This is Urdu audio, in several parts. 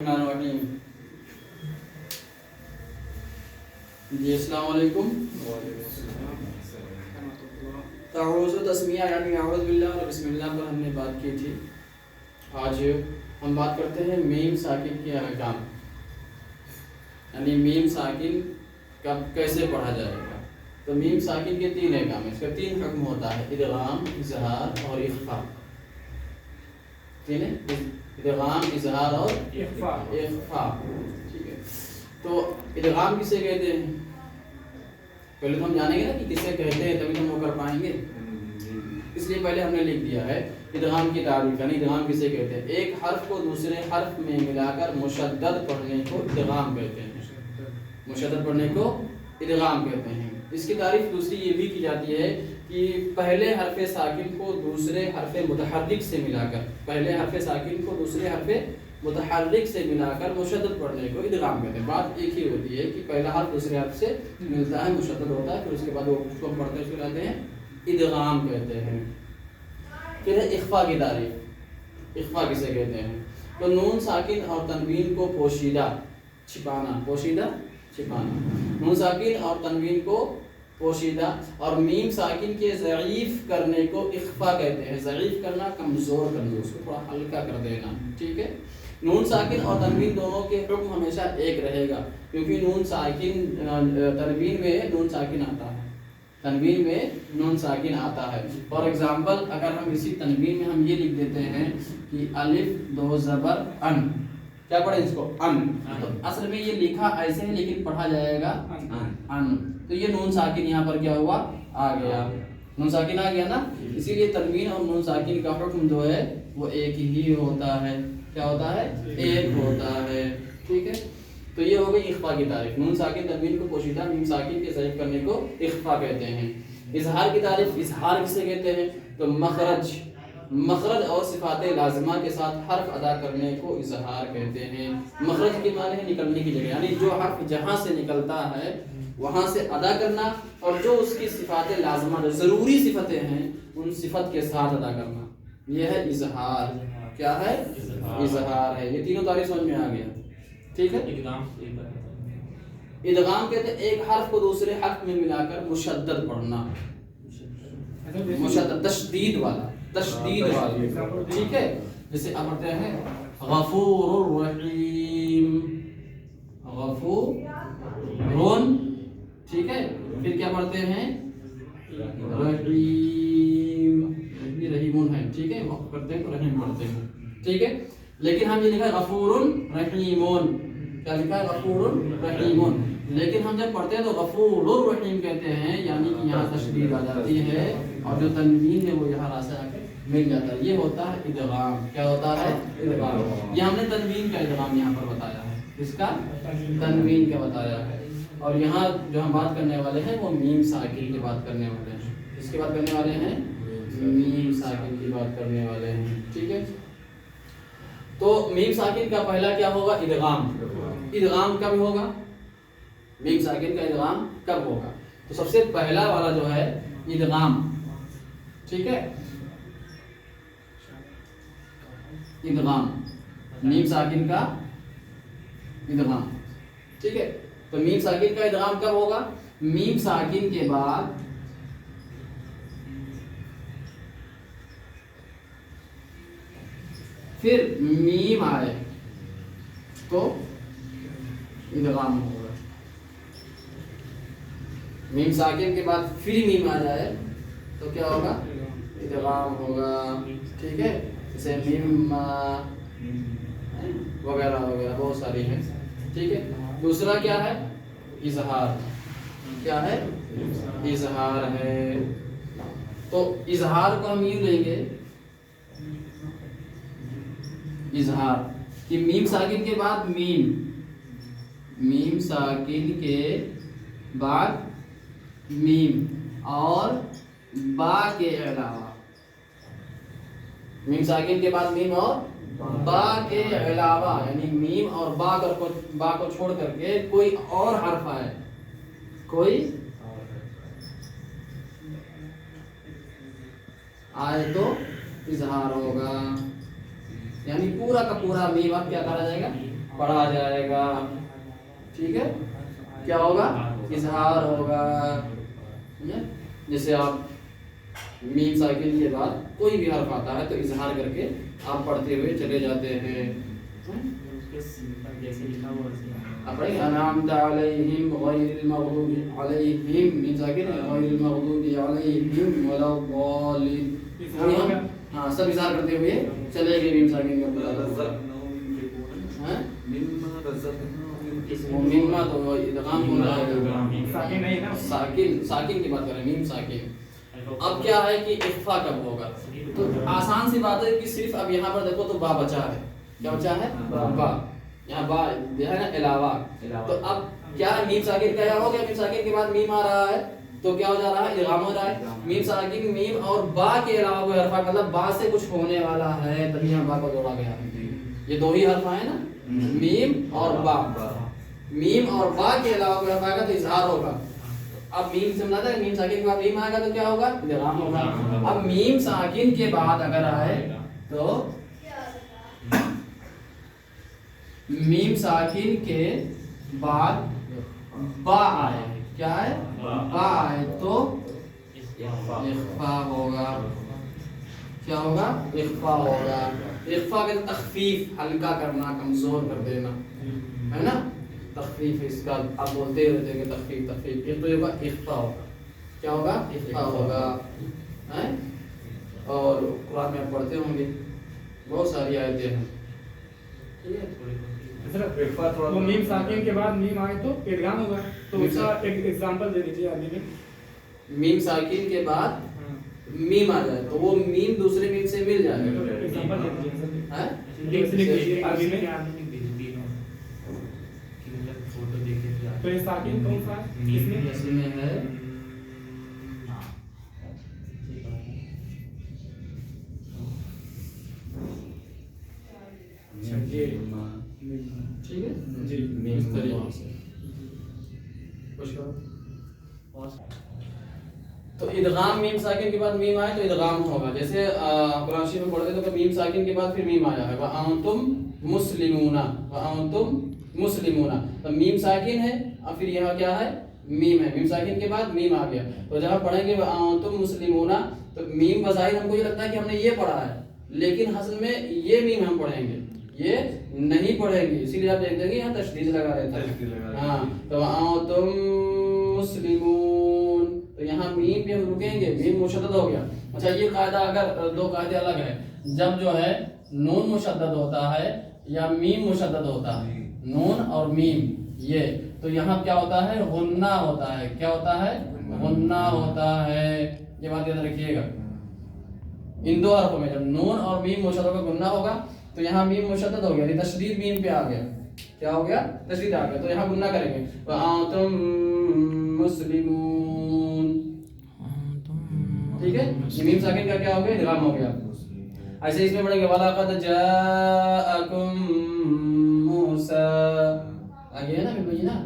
جی السلام علیکم۔ تعوذ و تسمیہ یعنی اعوذ باللہ اور بسم اللہ پر ہم نے بات کی تھی۔ آج ہم بات کرتے ہیں میم ساکن کے احکام، یعنی میم ساکن کب کیسے پڑھا جائے گا۔ تو میم ساکن کے تین احکام ہیں، اس کا تین حکم ہوتا ہے: ادغام، اظہار اور اخفاء۔ تین ہے، ادغام، اظہار اور اخفاء۔ ٹھیک ہے، تو ادغام کسے کہتے ہیں؟ پہلے تو ہم جانیں گے نا کہ کسے کہتے ہیں، تبھی تو ہم وہ کر پائیں گے۔ اس لیے پہلے ہم نے لکھ دیا ہے ادغام کی تعریف، یعنی ادغام کسے کہتے ہیں؟ ایک حرف کو دوسرے حرف میں ملا کر مشدد پڑھنے کو ادغام کہتے ہیں۔ مشدد پڑھنے کو ادغام کہتے ہیں۔ اس کی تعریف دوسری یہ بھی کی جاتی ہے کہ پہلے حرف ساکن کو دوسرے حرف متحرک سے ملا کر، پہلے حرف ساکن کو دوسرے حرف متحرک سے ملا کر مشدد پڑھنے کو ادغام کہتے ہیں۔ بات ایک ہی ہوتی ہے کہ پہلا حرف دوسرے حرف سے ملتا ہے، مشدد ہوتا ہے، پھر اس کے بعد وہ اس کو ہم پڑھتے ہیں، اس کو کہتے ہیں ادغام کہتے ہیں۔ پھر ہے اخفاء کی تعریف۔ اخفاء کسے کہتے ہیں؟ تو نون ساکن اور تنوین کو پوشیدہ چھپانا، پوشیدہ چھپانا، نون ساکن اور تنوین کو پوشیدہ اور میم ساکن کے ضعیف کرنے کو اخفاء کہتے ہیں۔ ضعیف کرنا، کمزور کرنا، اس کو تھوڑا ہلکا کر دینا۔ ٹھیک ہے، نون ساکن اور تنوین دونوں کے حکم ہمیشہ ایک رہے گا، کیونکہ نون ساکن تنوین میں نون ساکن آتا ہے، تنوین میں نون ساکن آتا ہے۔ فار ایگزامپل، اگر ہم اسی تنوین میں ہم یہ لکھ دیتے ہیں کہ الف دو زبر ان، کیا پڑھیں اس کو؟ ان، تو اصل میں یہ لکھا ایسے ہے لیکن پڑھا جائے گا ان، تو یہ نون ساکن یہاں پر کیا ہوا؟ آ گیا، نون ساکن آ گیا نا۔ اسی لیے تنوین اور نون ساکن کا حکم جو ہے وہ ایک ہی ہوتا ہے۔ کیا ہوتا ہے؟ ایک ہوتا ہے۔ ٹھیک ہے، تو یہ ہو گئی اخفاء کی تعریف۔ نون ساکن تنوین کو پوشیدہ، میم ساکن کے ضعیف کرنے کو اخفاء کہتے ہیں۔ اظہار کی تعریف۔ اظہار کسے کہتے ہیں؟ تو مخرج، مخرج اور صفات لازمہ کے ساتھ حرف ادا کرنے کو اظہار کہتے ہیں۔ مخرج کے معنی ہے نکلنے کی جگہ، یعنی جو حرف جہاں سے نکلتا ہے وہاں سے ادا کرنا، اور جو اس کی صفات لازمہ جو ضروری صفتیں ہیں ان صفت کے ساتھ ادا کرنا، یہ ہے اظہار۔ کیا ہے؟ اظہار ہے۔ یہ تینوں تعریف سمجھ میں آ گیا؟ ٹھیک ہے۔ ادغام کہتے ہیں ایک حرف کو دوسرے حرف میں ملا کر مشدد پڑھنا، مشدد، تشدید والا، تشدید والا۔ ٹھیک ہے، جیسے اب پڑھتے ہیں غفور الرحیم، غفور، ٹھیک ہے، پھر کیا پڑھتے ہیں؟ رحیم، یہ رحیمون ہے، ٹھیک ہے، وقف کرتے ہیں تو رحیم پڑھتے ہیں، ٹھیک ہے۔ لیکن ہم یہ لکھا ہے غفور رحیمون، کیا لکھا ہے؟ غفور رحیمون، لیکن ہم جب پڑھتے ہیں تو غفور الرحیم کہتے ہیں، یعنی کہ یہاں تشدید آ جاتی ہے اور جو تنوین ہے وہ یہاں راستے آ کے مل جاتا ہے۔ یہ ہوتا ہے ادغام۔ کیا ہوتا ہے؟ ادغام۔ یہ ہم نے تنوین کا ادغام یہاں پر بتایا ہے، اس کا تنوین کا بتایا ہے۔ اور یہاں جو ہم بات کرنے والے ہیں وہ میم ساکن کی بات کرنے والے ہیں۔ اس کی بات کرنے والے ہیں، میم ساکن کی بات کرنے والے ہیں، ٹھیک ہے۔ تو میم ساکن کا پہلا کیا ہوگا؟ ادغام۔ ادغام کب ہوگا؟ میم ساکن کا ادغام کب ہوگا؟ تو سب سے پہلا والا جو ہے ادغام، ٹھیک ہے، ادغام، میم ساکن کا ادغام، ٹھیک ہے۔ تو میم ساکن کا ادغام کب ہوگا؟ میم ساکن کے بعد پھر میم آئے تو ادغام ہوگا۔ میم ساکن کے بعد پھر میم آ جائے تو کیا ہوگا؟ ادغام ہوگا، ٹھیک ہے۔ جیسے میم وغیرہ وغیرہ بہت ساری ہیں، ٹھیک ہے۔ دوسرا کیا ہے؟ اظہار۔ کیا ہے؟ اظہار ہے۔ تو اظہار کو ہم یوں لیں گے، اظہار کہ میم ساکن کے بعد میم، میم ساکن کے بعد میم اور با کے علاوہ، میم ساکن کے بعد میم اور با کے علاوہ، یعنی میم اور با کو چھوڑ کر کے کوئی اور حرف آئے، کوئی آئے تو اظہار ہوگا، یعنی پورا کا پورا میم اب کیا کرا جائے گا؟ پڑھا جائے گا. ٹھیک ہے, کیا ہوگا؟ اظہار ہوگا. جیسے آپ میم ساکن کے بعد کوئی بھی حرف آتا ہے تو اظہار کر کے آپ پڑھتے ہوئے چلے جاتے ہیں. انعمت علیہم غیر المغضوب علیہم, میم ساکن ہے, غیر المغضوب علیہم ولا الضالین. ہاں سب اظہار کرتے ہوئے چلے گئے میم ساکن کا. مما تو ادغام ہو رہا ہے, ساکن کی بات کر رہے ہیں, میم ساکن. اب کیا ہے کہ اخفا کب ہوگا؟ تو آسان سی بات ہے کہ صرف اب یہاں پر دیکھو تو با بچا ہے. کیا بچا ہے؟ با. یہاں با ہے نا علاوہ. تو اب کیا ہے, میم ساکن کا کیا ہو گیا؟ میم ساکن کے بعد میم آ رہا ہے تو کیا ہو جا رہا ہے؟ ادغام ہو رہا ہے. میم ساکن میم اور با کے علاوہ کوئی حرف مطلب با سے کچھ ہونے والا ہے تبھی یہاں با کو جوڑا گیا. یہ دو ہی حرف ہیں نا, میم اور با. میم اور با کے علاوہ کوئی حرف آئے گا تو اظہار ہوگا. اب میم سے مراد ہے میم ساکن کے بعد میم آئے گا تو کیا ہوگا؟ ادغام ہوگا. اب میم ساکن کے بعد اگر آئے تو میم ساکن کے بعد با آئے, کیا ہے؟ با آئے تو اخفا ہوگا. کیا ہوگا؟ اخفا ہوگا. اخفا کا تخفیف, ہلکا کرنا, کمزور کر دینا ہے نا. تخفیف اس کا آپ بولتے رہتے ہیں کہ تخفیف تخفیف. ایک تو یہ ہوگا اخفا ہوگا. کیا ہوگا؟ اخفا ہوگا. اور قرآن میں آپ پڑھتے ہوں گے بہت ساری آیتیں ہیں. وہ میم ساکن کے بعد میم آئے تو ادغام ہوگا. تو اس کا ایک ایگزامپل دے دیجیے عربی میں. میم ساکن کے بعد میم آ جائے تو وہ میم دوسرے میم سے مل جائے گا. ایگزامپل دے دیجیے عربی میں. تو یہ ساکن کون سا ہے؟ اس میں ہے ٹھیک ہے جی. اس طریقے سے تو ادغام میم ساکن کے بعد میم آئے تو ادغام ہوگا. جیسے قرآن شریف میں پڑھتے تو میم ساکن کے بعد پھر میم آیا ہے وَأَنْتُمْ مُسْلِمُونَ. وَأَنْتُمْ مُسْلِمُونَ تو میم ساکن ہے اور پھر یہاں کیا ہے؟ میم ہے. میم ساکن کے بعد میم آ گیا. تو جب ہم پڑھیں گے وَأَنْتُمْ مُسْلِمُونَ تو میم بظاہر ہم کو یہ لگتا ہے کہ ہم نے یہ پڑھا ہے, لیکن اصل میں یہ میم ہم پڑھیں گے, یہ نہیں پڑھیں گے. اسی لیے آپ دیکھتے ہیں کہ یہاں تشدید لگا رہتا ہے. ہاں تو وَأَنْتُمْ مُسْلِمُونَ تو یہاں میم پہ ہم رکیں گے, میم مشدد ہو گیا. اچھا یہ قاعدہ اگر دو قاعدے الگ ہیں, جب جو ہے نون مشدد ہوتا ہے یا میم مشدد ہوتا ہے, نون اور میم یہ, تو یہاں کیا ہوتا ہے؟ غنہ ہوتا ہے. کیا ہوتا ہے؟ غنہ ہوتا ہے. یہ بات یاد رکھیے گا. ان دو حرفوں میں جب نون اور میم مشدد کا غنہ ہوگا تو یہاں میم مشدد ہو گیا, یعنی تشدید میم پہ آ گیا. کیا ہو گیا؟ تشدید آ گیا. تو یہاں غنہ کریں گے وَأَنْتُمْ مُسْلِمُونَ. ٹھیک ہے, یہ میم ساکن کا کیا ہو گیا؟ ادغام ہو گیا. ایسے اس میں پڑھیں گے وَلَقَدْ جَاءَكُمْ مُوسَىٰ. آگے ہے نا بالکل نا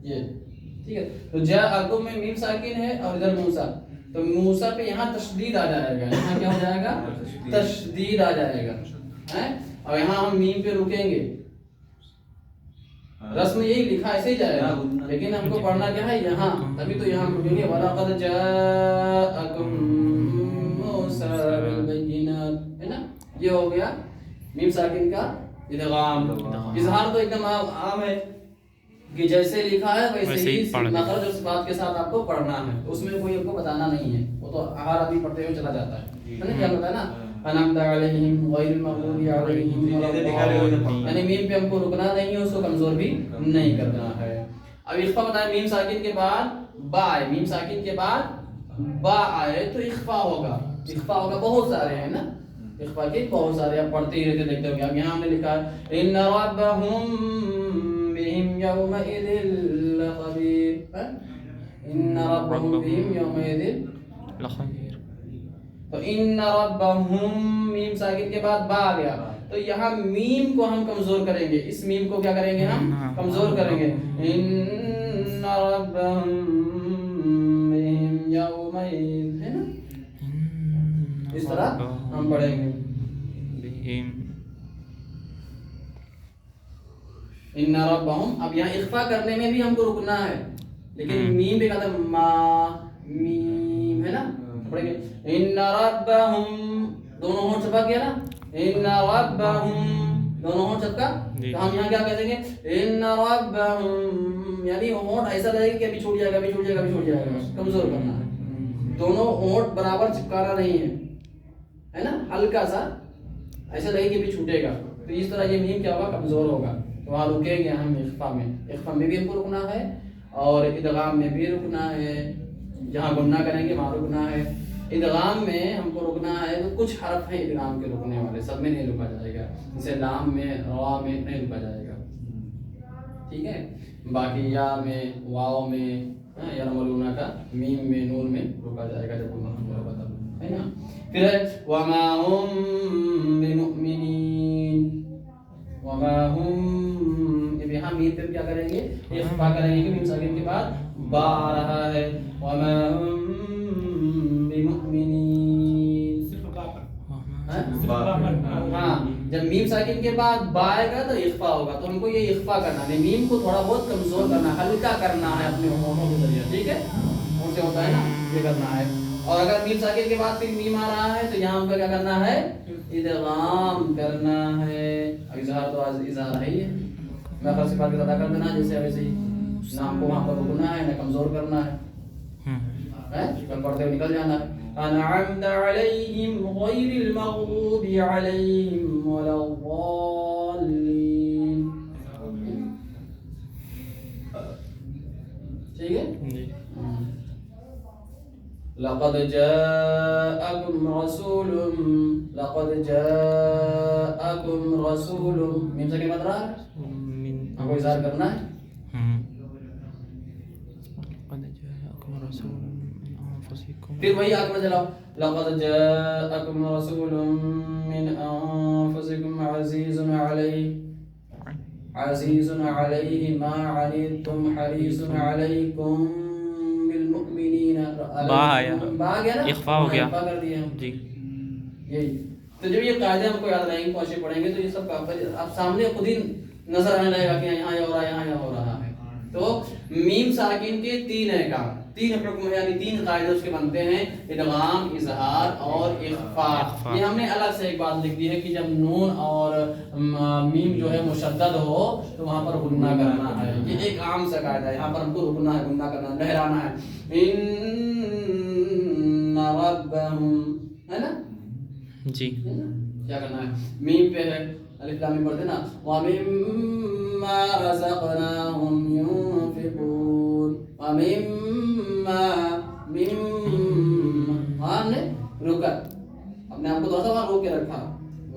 یہ. ٹھیک ہے, تو جاءکم میں میم ساکن ہے اور ادھر موسیٰ, تو موسیٰ پہ یہاں تشدید آ جائے گا. یہاں کیا ہو جائے گا؟ تشدید آ جائے گا. اور یہاں ہم میم پہ رکیں گے. رسم یہی لکھا ایسے ہی جائے گا, لیکن ہم کو پڑھنا کیا ہے؟ یہاں. تبھی تو یہاں ہم رکیں گے وَلَقَدْ جَاءَكُمْ مُوسَىٰ بِالْبَيِّنَاتِ, ہے نا. یہ ہو گیا میم ساکن کا ادغام. اظہار تو ایک دم عام ہے کہ جیسے لکھا ہے ویسے ہی مخرج اور صفات کے ساتھ آپ کو پڑھنا ہے. اس میں کوئی آپ کو بتانا نہیں ہے, وہ تو ہر آدمی پڑھتے ہوئے چلا جاتا ہے نا. کیا بتا ہے نا انعمت علیہم غیر المغضوب علیہم ولا الضالین, یعنی میم پہ ہم کو رکنا نہیں ہے, اس کو کمزور بھی نہیں کرنا ہے. اب اخفا بتائیں, میم ساکن کے بعد با آئے, میم ساکن کے بعد با آئے تو اخفا ہوگا. اخفا ہوگا بہت سارے ہیں نا, اخفا کے بہت سارے آپ پڑھتے ہی رہتے دیکھتے ہوں گے. اب یہاں ہم نے لکھا ہے ان ربهم بهم يومئذ لخبير. ان ربهم بهم يومئذ لخبير. تو ان ربهم میم ساکن کے بعد با آ گیا, تو یہاں میم کو ہم کمزور کریں گے. اس میم کو کیا کریں گے؟ ہم کمزور کریں گے. ان ربهم بهم يومئذ, ہے نا, اس طرح ہم پڑھیں گے. ان ربهم. اب یہاں اخفا کرنے میں بھی ہم کو رکنا ہے, لیکن میم پہ کہتے ہیں ما میم ہے نا, پڑھیں گے ان ربهم, دونوں ہونٹ چھپا گیا نا, ان ربهم دونوں ہونٹ چھپا, تو ہم یہاں کیا کہیں گے ان ربهم, یعنی ہونٹ ایسا رہے گا کہ ابھی چھوٹ جائے گا, ابھی چھوٹ جائے گا, ابھی چھوٹ جائے گا, کمزور کرنا ہے, دونوں ہونٹ برابر چپکانا نہیں ہے نا, ہلکا سا ایسا رہے کہ ابھی چھوٹے گا, تو اس طرح یہ میم کیا ہوگا, کمزور ہوگا, تو وہاں رکیں گے ہم اخفا میں. اخفا میں بھی ہم کو رکنا ہے اور ادغام میں بھی رکنا ہے, جہاں گنہ کریں گے وہاں رکنا ہے. ادغام میں ہم کو رکنا ہے تو کچھ حرف ہیں ادغام کے رکنے والے, سب میں نہیں رکا جائے گا, جیسے لام میں را میں نہیں رکا جائے گا, ٹھیک ہے. باقی یا میں واو میں یرملون کا میم میں نون میں رکا جائے گا جب ہے نا. پھر وما هم بمؤمنین, وما هم, یہاں میم پہ کیا کریں گے, اخفا کریں گے, میم ساکن کے بعد با آ رہا ہے, وما هم بمؤمنین. ہاں, جب میم ساکن کے بعد با آئے گا تو اخفا ہوگا, تو ہم کو یہ اخفا کرنا ہے, میم کو تھوڑا بہت کمزور کرنا ہے, ہلکا کرنا ہے اپنے ہونٹوں کے ذریعے, ٹھیک ہے, ہونٹ سے ہوتا ہے نا, یہ کرنا ہے. اور اگر میم ساکن کے بعد پھر میم آ رہا ہے تو یہاں پہ کیا کرنا ہے, ادغام کرنا ہے. اظہار تو اظہار ہے ہی ہے, مخرج صفات کو ادا کر دینا, جیسے ویسے ہی نام کو وہاں پر رکنا ہے, نہ کمزور کرنا ہے, پڑھتے ہوئے نکل جانا ہے. انعمت علیہم غیر المغضوب علیہم ولا الضالین, ٹھیک ہے. لقد جاءکم رسول, لقد جاءکم رسول, میم سے کیا مت رہا ہے, ہم کو اظہار کرنا ہے. پھر وہی آگے چلاؤ, لقد جاءکم رسول من انفسکم عزیز علیہ, عزیز علیہ ما عنتم حریص علیکم بالمؤمنین. با آیا, اخفا ہو گیا, اخفا کر دیا جی. یہی تو جب یہ قاعدے ہم کو یاد رہیں گے, کوشش پڑھیں گے, تو یہ سب آپ سامنے خود ہی نظر آنے لگے گا کہ یہاں یہ ہو رہا ہے, یہاں یہ ہو رہا ہے. تو میم ساکن کے تین احکام, تین حکم, یعنی تین قاعدے اس کے بنتے ہیں, ادغام, اظہار اور اخفا. یہ ہم نے الگ سے ایک بات لکھ دی ہے کہ جب نون اور میم جو ہے مشدد ہو تو وہاں پر غنہ کرنا ہے, یہ ایک عام سا قاعدہ ہے. یہاں پر ہم کو رکنا ہے, غنہ کرنا, لہرانا ہے. ان ربهم, ہے نا جی, کیا کرنا ہے, میم پہ ہے, الف لام میم پڑھتے نا, وَمِمَّا رَزَقْنَاهُمْ يُنْفِقُونَ, وَمِمَّا ہاں نے رکا, اپنے آپ کو تھوڑا سا وہاں روک کے رکھا,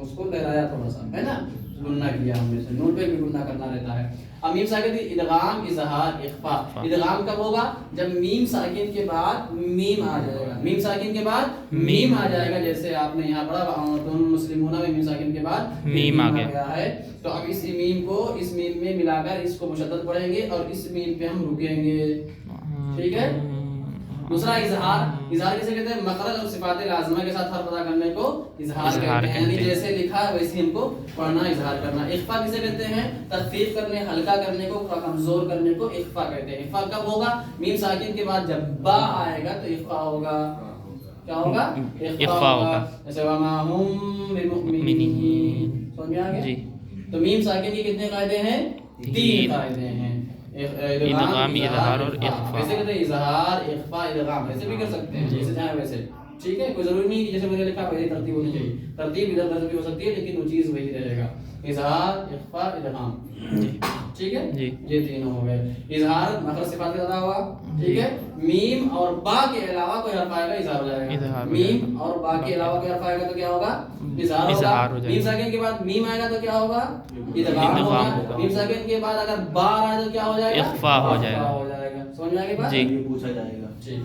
اس کو لہرایا تھوڑا سا, ہے نا, گنہ کیا ہم نے سے, نون پہ بھی گنہ کرنا رہتا ہے. اب میم ساکن ادغام, اظہار, اخفا. ادغام کب ہوگا, جب میم ساکن کے بعد میم آ جائے گا, میم ساکن کے بعد میم آ جائے گا, جیسے آپ نے یہاں پڑھا تم مسلمون میں میم ساکن کے بعد میم آ گیا ہے. تو اب اس میم کو اس میم میں ملا کر اس کو مشدد پڑھیں گے اور اس میم پہ ہم رکیں گے, ٹھیک ہے. دوسرا اظہار, اظہار کیسے کہتے ہیں, مخرج اور صفات لازمہ کے ساتھ حرف ادا کرنے کو اظہار کہتے ہیں, یعنی جیسے لکھا ہے ویسے ہم کو پڑھنا, اظہار کرنا. اخفا کیسے کہتے ہیں, تخفیف کرنے, ہلکا کرنے کو, کمزور کرنے کو اخفا کہتے ہیں. اخفا کب ہوگا, میم ساکن کے بعد جب با آئے گا تو اخفا ہوگا, کیا ہوگا, اخفا ہوگا. جیسے وما هم بمؤمنین, سمجھ میں آ گیا. تو میم ساکن کے کتنے قاعدے ہیں, تین قاعدے ہیں, ادغام, اظہار اور اخفا. ویسے کہتے ہیں اظہار, اخفا, ادغام, ایسے بھی کر سکتے ہیں جیسے چاہیں ویسے, ٹھیک ہے. کوئی ضروری نہیں کہ جیسے میں نے لکھا ویسے ترتیب ہونی چاہیے, ترتیب ادھر ادھر بھی ہو سکتی ہے لیکن وہ چیز وہی رہے گا, اظہار, اخفا, ادغام, ٹھیک ہے. یہ تینوں ہو گئے. اظہار مخرج صفات کا ادا ہوا, ٹھیک ہے. میم اور با کے علاوہ کوئی حرف آئے گا اظہار ہو جائے گا, میم اور با کے علاوہ کوئی حرف آئے گا تو کیا ہوگا, اظہار ہوگا. میم ساکن کے بعد میم آئے گا تو کیا ہوگا, ادغام ہوگا. میم ساکن کے بعد اگر با آ رہا ہے تو کیا ہو جائے گا, اخفا ہو جائے گا. سمجھ میں آ گئی بات, یہ پوچھا جائے گا, ٹھیک ہے.